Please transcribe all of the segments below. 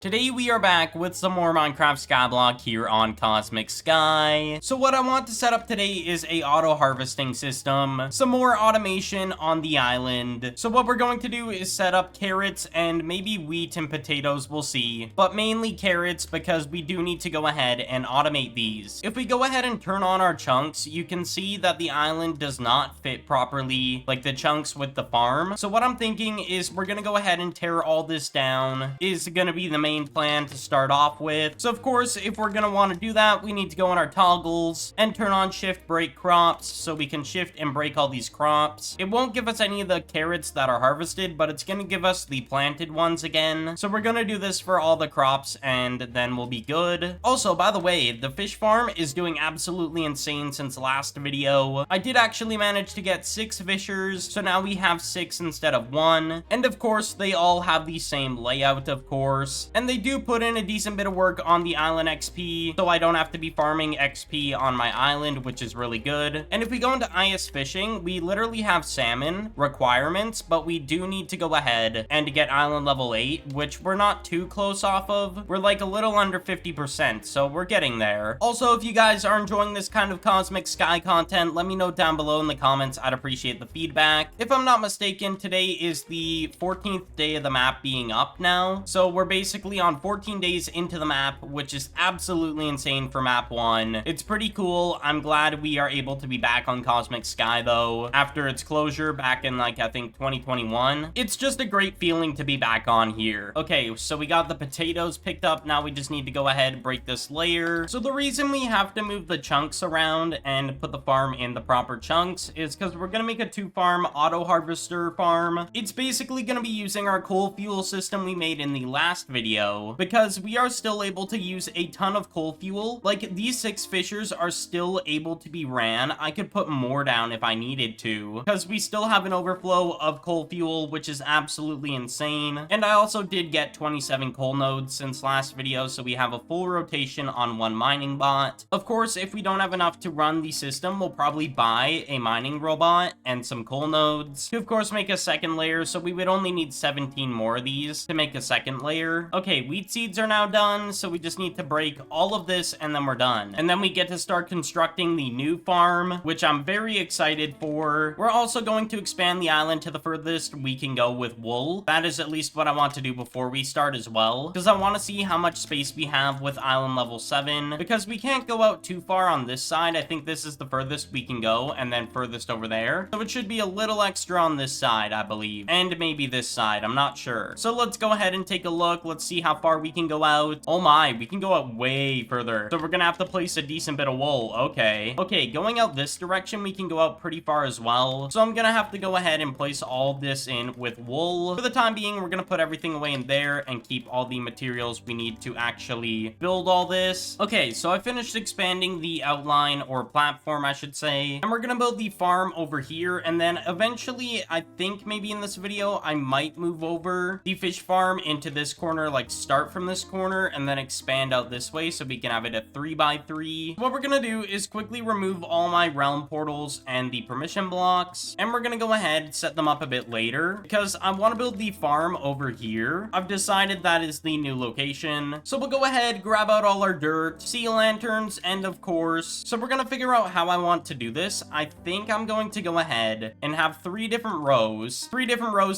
Today we are back with some more Minecraft Skyblock here on Cosmic Sky. So what I want to set up today is a auto harvesting system, some more automation on the island. So what we're going to do is set up carrots and maybe wheat and potatoes, we'll see, but mainly carrots because we do need to go ahead and automate these. If we go ahead and turn on our chunks, you can see that the island does not fit properly, like the chunks with the farm. So what I'm thinking is we're gonna go ahead and tear all this down. Is gonna be the main plan to start off with. So of course, if we're gonna want to do that, we need to go on our toggles and turn on shift break crops so we can shift and break all these crops. It won't give us any of the carrots that are harvested, but it's gonna give us the planted ones again. So we're gonna do this for all the crops and then we'll be good. Also, by the way, the fish farm is doing absolutely insane since the last video. I did actually manage to get 6 fishers, so now we have 6 instead of 1. And of course, they all have the same layout, of course. And they do put in a decent bit of work on the island XP, so I don't have to be farming XP on my island, which is really good. And if we go into IS fishing, we literally have salmon requirements, but we do need to go ahead and get island level 8, which we're not too close off of. We're like a little under 50%, so we're getting there. Also, if you guys are enjoying this kind of Cosmic Sky content, let me know down below in the comments. I'd appreciate the feedback. If I'm not mistaken, today is the 14th day of the map being up now, so we're basically on 14 days into the map, which is absolutely insane for map 1. It's pretty cool. I'm glad we are able to be back on Cosmic Sky though, after its closure back in like, I think 2021. It's just a great feeling to be back on here. Okay, so we got the potatoes picked up. Now we just need to go ahead and break this layer. So the reason we have to move the chunks around and put the farm in the proper chunks is because we're gonna make a 2-farm auto harvester farm. It's basically gonna be using our coal fuel system we made in the last video, because we are still able to use a ton of coal fuel. Like, these 6 fishers are still able to be ran. I could put more down if I needed to, because we still have an overflow of coal fuel, which is absolutely insane. And I also did get 27 coal nodes since last video, so we have a full rotation on 1 mining bot. Of course, if we don't have enough to run the system, we'll probably buy a mining robot and some coal nodes to, of course, make a second layer, so we would only need 17 more of these to make a second layer. Okay, wheat seeds are now done, so we just need to break all of this and then we're done. And then we get to start constructing the new farm, which I'm very excited for. We're also going to expand the island to the furthest we can go with wool. That is at least what I want to do before we start as well, because I want to see how much space we have with island level 7, because we can't go out too far on this side. I think this is the furthest we can go, and then furthest over there. So it should be a little extra on this side, I believe, and maybe this side, I'm not sure. So let's go ahead and take a look. Let's see how far we can go out. Oh my, we can go out way further. So we're gonna have to place a decent bit of wool. Okay, going out this direction, we can go out pretty far as well. So I'm gonna have to go ahead and place all this in with wool. For the time being, we're gonna put everything away in there and keep all the materials we need to actually build all this. Okay, so I finished expanding the outline, or platform, I should say. And we're gonna build the farm over here, and then eventually, I think maybe in this video, I might move over the fish farm into this corner, like start from this corner and then expand out this way so we can have it a 3x3. What we're gonna do is quickly remove all my realm portals and the permission blocks, and we're gonna go ahead, set them up a bit later, because I want to build the farm over here. I've decided that is the new location. So we'll go ahead, grab out all our dirt, sea lanterns, and of course, so we're gonna figure out how I want to do this. I think I'm going to go ahead and have 3 different rows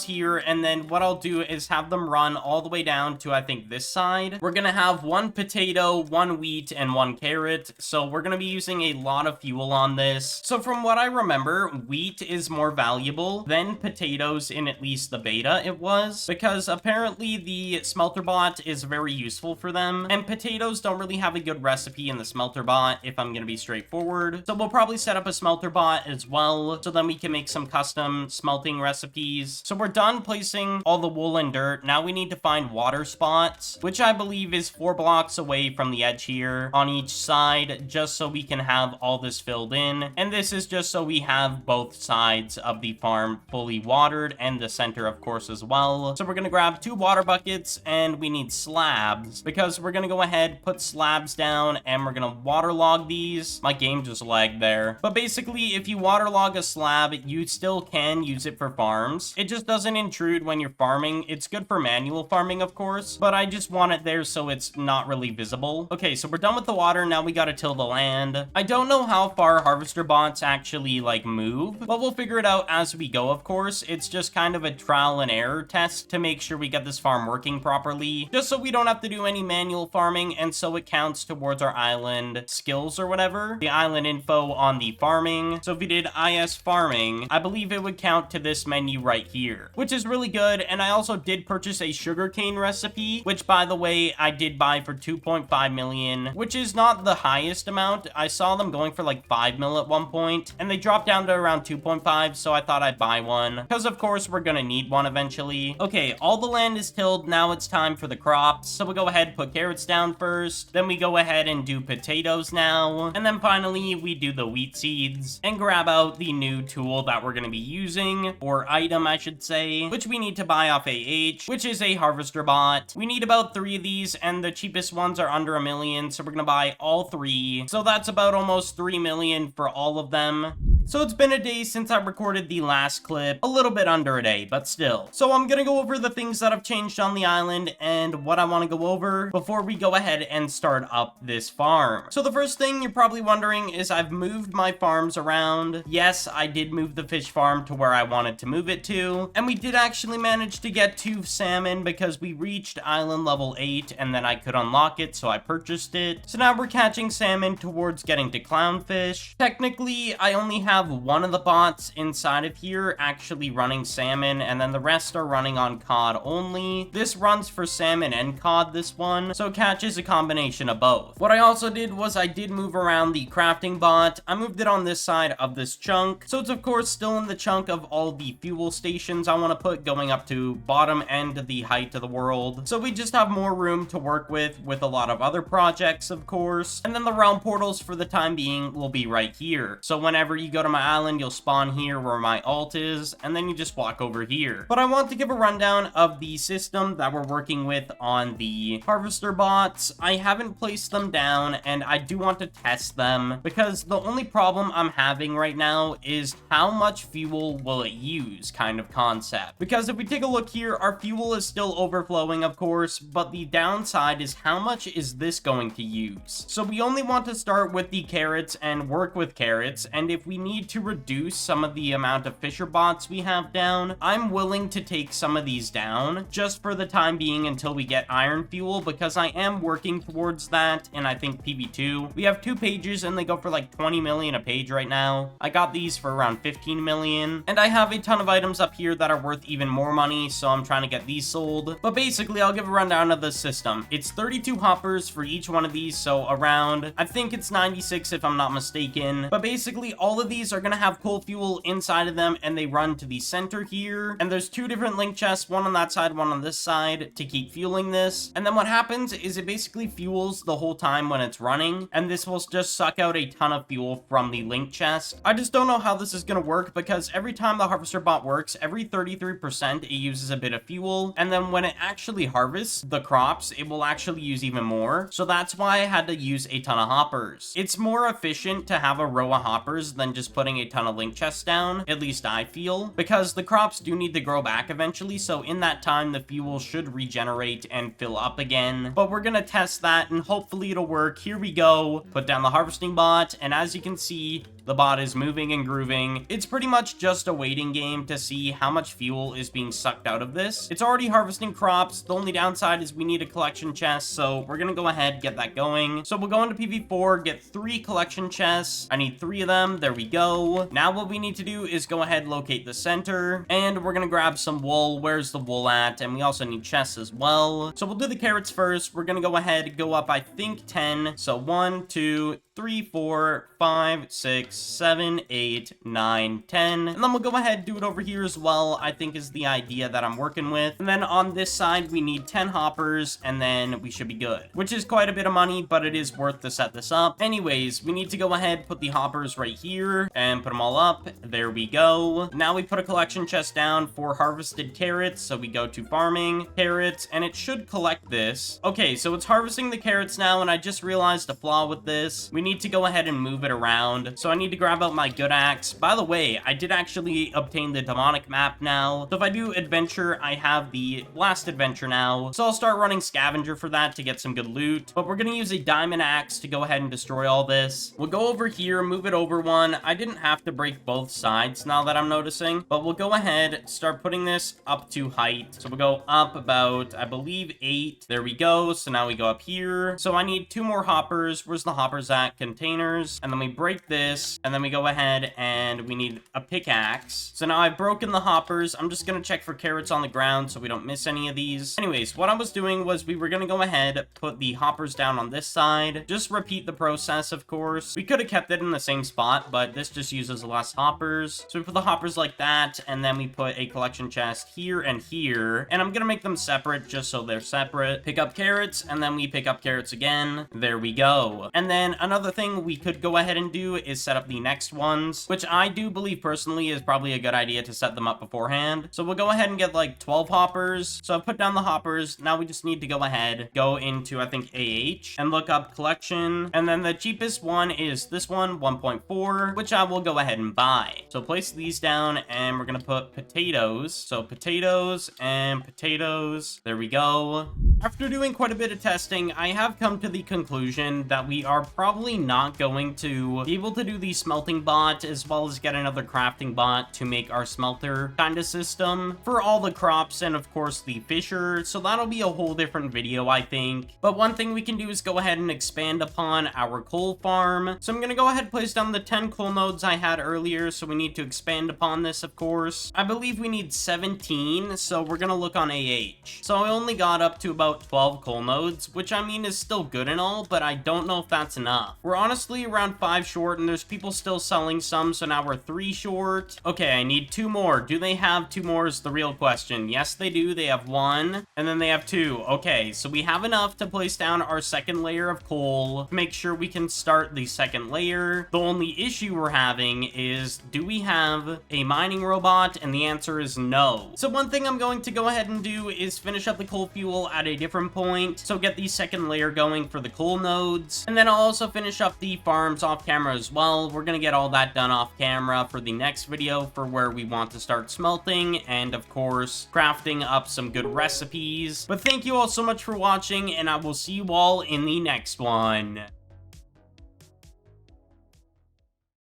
here, and then what I'll do is have them run all the way down to, I think, this side. We're gonna have 1 potato, 1 wheat, and 1 carrot, so we're gonna be using a lot of fuel on this. So from what I remember, wheat is more valuable than potatoes in at least the beta it was, because apparently the smelter bot is very useful for them, and potatoes don't really have a good recipe in the smelter bot, if I'm gonna be straightforward. So we'll probably set up a smelter bot as well, so then we can make some custom smelting recipes. So we're done placing all the wool and dirt. Now we need to find water spots, which I believe is 4 blocks away from the edge here on each side, just so we can have all this filled in. And this is just so we have both sides of the farm fully watered, and the center, of course, as well. So we're gonna grab 2 water buckets, and we need slabs, because we're gonna go ahead, put slabs down, and we're gonna waterlog these. My game just lagged there. But basically, if you waterlog a slab, you still can use it for farms. It just doesn't intrude when you're farming. It's good for manual farming, of course, carrots, but I just want it there so it's not really visible. Okay, so we're done with the water. Now we gotta till the land. I don't know how far harvester bots actually like move, but we'll figure it out as we go, of course. It's just kind of a trial and error test to make sure we get this farm working properly, just so we don't have to do any manual farming, and so it counts towards our island skills or whatever, the island info on the farming. So if we did IS farming, I believe it would count to this menu right here, which is really good. And I also did purchase a sugarcane recipe, which by the way, I did buy for 2.5 million, which is not the highest amount. I saw them going for like 5 mil at one point, and they dropped down to around 2.5, so I thought I'd buy one, because of course we're gonna need one eventually. Okay, all the land is tilled. Now it's time for the crops. So we'll go ahead, put carrots down first, then we go ahead and do potatoes now, and then finally we do the wheat seeds, and grab out the new tool that we're gonna be using, or item I should say, which we need to buy off AH, which is a harvester bot. We need about 3 of these, and the cheapest ones are under 1 million, so we're gonna buy all 3. So that's about almost 3 million for all of them. So it's been a day since I recorded the last clip, a little bit under a day, but still. So I'm gonna go over the things that have changed on the island and what I want to go over before we go ahead and start up this farm. So the first thing you're probably wondering is I've moved my farms around. Yes, I did move the fish farm to where I wanted to move it to, and we did actually manage to get 2 salmon because we reached island level 8 and then I could unlock it, so I purchased it. So now we're catching salmon towards getting to clownfish. Technically, I only have one of the bots inside of here actually running salmon, and then the rest are running on cod only. This runs for salmon and cod, this one, so catch is a combination of both. What I also did was I did move around the crafting bot. I moved it on this side of this chunk, so it's of course still in the chunk of all the fuel stations I want to put going up to bottom end of the height of the world. So we just have more room to work with a lot of other projects, of course. And then the realm portals for the time being will be right here. So whenever you go to my island, you'll spawn here where my alt is, and then you just walk over here. But I want to give a rundown of the system that we're working with on the harvester bots. I haven't placed them down, and I do want to test them, because the only problem I'm having right now is how much fuel will it use kind of concept. Because if we take a look here, our fuel is still overflowing, of course, but the downside is how much is this going to use? So we only want to start with the carrots and work with carrots, and if we need to reduce some of the amount of fisher bots we have down, I'm willing to take some of these down just for the time being until we get iron fuel, because I am working towards that. And I think PB2, we have 2 pages and they go for like 20 million a page right now. I got these for around 15 million, and I have a ton of items up here that are worth even more money, so I'm trying to get these sold. But basically, I'll give a rundown of the system. It's 32 hoppers for each one of these, so around, I think it's 96 if I'm not mistaken. But basically, all of these are gonna have coal fuel inside of them, and they run to the center here. And there's 2 different link chests, one on that side, one on this side, to keep fueling this. And then what happens is it basically fuels the whole time when it's running, and this will just suck out a ton of fuel from the link chest. I just don't know how this is gonna work, because every time the harvester bot works, every 33% it uses a bit of fuel, and then when it actually harvests the crops, it will actually use even more. So that's why I had to use a ton of hoppers. It's more efficient to have a row of hoppers than just putting a ton of link chests down, at least I feel, because the crops do need to grow back eventually, so in that time the fuel should regenerate and fill up again. But we're gonna test that and hopefully it'll work. Here we go. Put down the harvesting bot, and as you can see, the bot is moving and grooving. It's pretty much just a waiting game to see how much fuel is being sucked out of this. It's already harvesting crops. The only downside is we need a collection chest, so we're gonna go ahead, get that going. So we'll go into PV4, get 3 collection chests. I need 3 of them. There we go. Now what we need to do is go ahead, locate the center, and we're gonna grab some wool. Where's the wool at? And we also need chests as well. So we'll do the carrots first. We're gonna go ahead, go up, I think 10. So 1, 2, 3, 4, 5, 6, 7, 8, 9, 10. And then we'll go ahead, do it over here as well, I think is the idea that I'm working with. And then on this side, we need 10 hoppers, and then we should be good, which is quite a bit of money, but it is worth to set this up. Anyways, we need to go ahead, put the hoppers right here, and put them all up. There we go. Now we put a collection chest down for harvested carrots, so we go to farming, carrots, and it should collect this. Okay, so it's harvesting the carrots now, and I just realized a flaw with this. We we need to go ahead and move it around. So I need to grab out my good axe. By the way, I did actually obtain the demonic map now. So if I do adventure, I have the last adventure now. So I'll start running scavenger for that to get some good loot. But we're going to use a diamond axe to go ahead and destroy all this. We'll go over here, move it over one. I didn't have to break both sides now that I'm noticing. But we'll go ahead, start putting this up to height. So we'll go up about, I believe, 8. There we go. So now we go up here. So I need 2 more hoppers. Where's the hoppers at? Containers. And then we break this. And then we go ahead and we need a pickaxe. So now I've broken the hoppers. I'm just going to check for carrots on the ground so we don't miss any of these. Anyways, what I was doing was we were going to go ahead, put the hoppers down on this side. Just repeat the process, of course. We could have kept it in the same spot, but this just uses less hoppers. So we put the hoppers like that, and then we put a collection chest here and here. And I'm going to make them separate just so they're separate. Pick up carrots, and then we pick up carrots again. There we go. And then another thing we could go ahead and do is set up the next ones, which I do believe personally is probably a good idea to set them up beforehand. So we'll go ahead and get like 12 hoppers. So I've put down the hoppers. Now we just need to go ahead, go into, I think, AH and look up collection. And then the cheapest one is this one, 1.4, which I will go ahead and buy. So place these down and we're going to put potatoes. So potatoes and potatoes. There we go. After doing quite a bit of testing, I have come to the conclusion that we are probably not going to be able to do the smelting bot as well as get another crafting bot to make our smelter kind of system for all the crops and of course the fisher. So that'll be a whole different video, I think. But one thing we can do is go ahead and expand upon our coal farm. So I'm going to go ahead and place down the 10 coal nodes I had earlier. So we need to expand upon this, of course. I believe we need 17. So we're going to look on AH. So I only got up to about 12 coal nodes, which I mean is still good and all, but I don't know if that's enough. We're honestly around 5 short and there's people still selling some, so now we're 3 short. Okay, I need 2 more. Do they have 2 more is the real question. Yes, they do. They have 1 and then they have 2. Okay, so we have enough to place down our second layer of coal to make sure we can start the second layer. The only issue we're having is, do we have a mining robot? And the answer is no. So one thing I'm going to go ahead and do is finish up the coal fuel at a different point. So get the second layer going for the coal nodes. And then I'll also finish up the farms off camera as well. We're going to get all that done off camera for the next video for where we want to start smelting and of course crafting up some good recipes. But thank you all so much for watching and I will see you all in the next one.